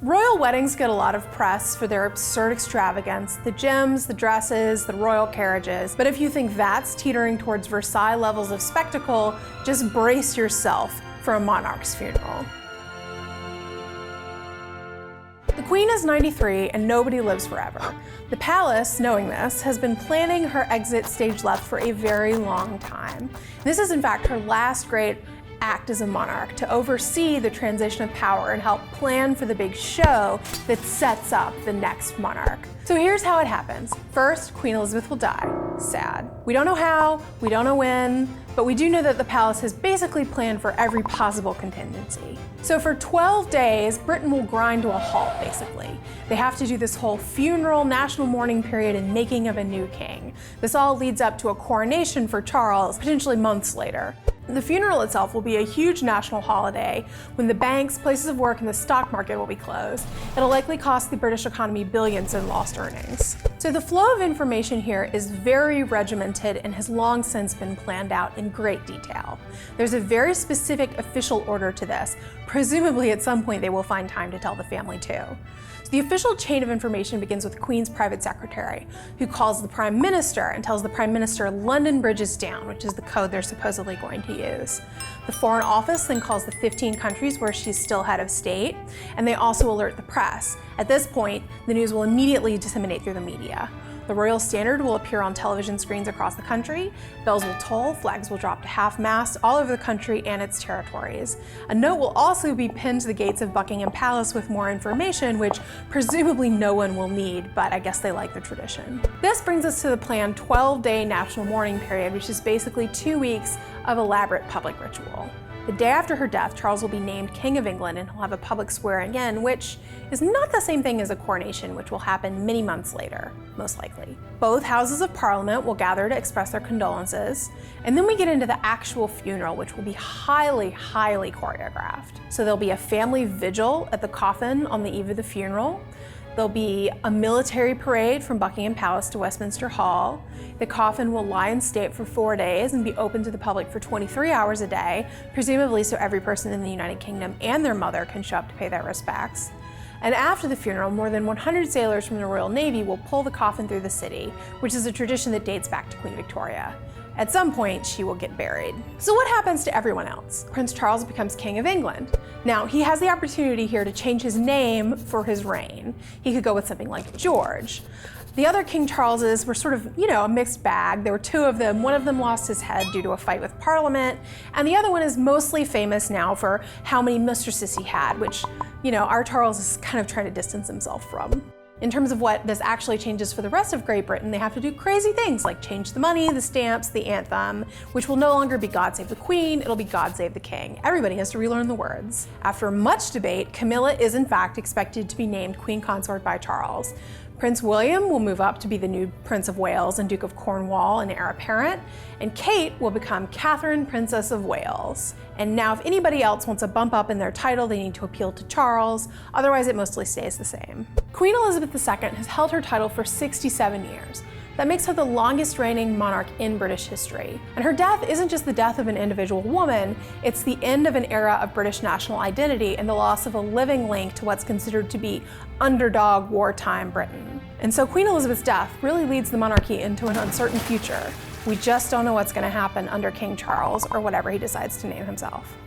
Royal weddings get a lot of press for their absurd extravagance, the gems, the dresses, the royal carriages. But if you think that's teetering towards Versailles levels of spectacle, just brace yourself for a monarch's funeral. The Queen is 93 and nobody lives forever. The palace, knowing this, has been planning her exit stage left for a very long time. This is in fact her last great act as a monarch, to oversee the transition of power and help plan for the big show that sets up the next monarch. So here's how it happens. First, Queen Elizabeth will die. Sad. We don't know how, we don't know when, but we do know that the palace has basically planned for every possible contingency. So for 12 days, Britain will grind to a halt, basically. They have to do this whole funeral, national mourning period, and making of a new king. This all leads up to a coronation for Charles, potentially months later. The funeral itself will be a huge national holiday when the banks, places of work, and the stock market will be closed. It'll likely cost the British economy billions in lost earnings. So the flow of information here is very regimented and has long since been planned out in great detail. There's a very specific official order to this. Presumably at some point they will find time to tell the family too. So the official chain of information begins with the Queen's private secretary, who calls the Prime Minister and tells the Prime Minister London Bridge is down, which is the code they're supposedly going to use. The Foreign Office then calls the 15 countries where she's still head of state, and they also alert the press. At this point, the news will immediately disseminate through the media. The Royal Standard will appear on television screens across the country, bells will toll, flags will drop to half-mast all over the country and its territories. A note will also be pinned to the gates of Buckingham Palace with more information, which presumably no one will need, but I guess they like the tradition. This brings us to the planned 12-day national mourning period, which is basically 2 weeks of elaborate public ritual. The day after her death, Charles will be named King of England and he'll have a public swearing in, which is not the same thing as a coronation, which will happen many months later, most likely. Both houses of Parliament will gather to express their condolences, and then we get into the actual funeral, which will be highly, highly choreographed. So there'll be a family vigil at the coffin on the eve of the funeral. There'll be a military parade from Buckingham Palace to Westminster Hall. The coffin will lie in state for 4 days and be open to the public for 23 hours a day, presumably so every person in the United Kingdom and their mother can show up to pay their respects. And after the funeral, more than 100 sailors from the Royal Navy will pull the coffin through the city, which is a tradition that dates back to Queen Victoria. At some point, she will get buried. So what happens to everyone else? Prince Charles becomes King of England. Now, he has the opportunity here to change his name for his reign. He could go with something like George. The other King Charleses were sort of, a mixed bag. There were 2 of them. One of them lost his head due to a fight with Parliament, and the other one is mostly famous now for how many mistresses he had, which, our Charles is kind of trying to distance himself from. In terms of what this actually changes for the rest of Great Britain, they have to do crazy things like change the money, the stamps, the anthem, which will no longer be God Save the Queen, it'll be God Save the King. Everybody has to relearn the words. After much debate, Camilla is in fact expected to be named Queen Consort by Charles. Prince William will move up to be the new Prince of Wales and Duke of Cornwall and heir apparent, and Kate will become Catherine, Princess of Wales. And now if anybody else wants a bump up in their title, they need to appeal to Charles, otherwise it mostly stays the same. Queen Elizabeth II has held her title for 67 years. That makes her the longest reigning monarch in British history. And her death isn't just the death of an individual woman, it's the end of an era of British national identity and the loss of a living link to what's considered to be underdog wartime Britain. And so Queen Elizabeth's death really leads the monarchy into an uncertain future. We just don't know what's going to happen under King Charles or whatever he decides to name himself.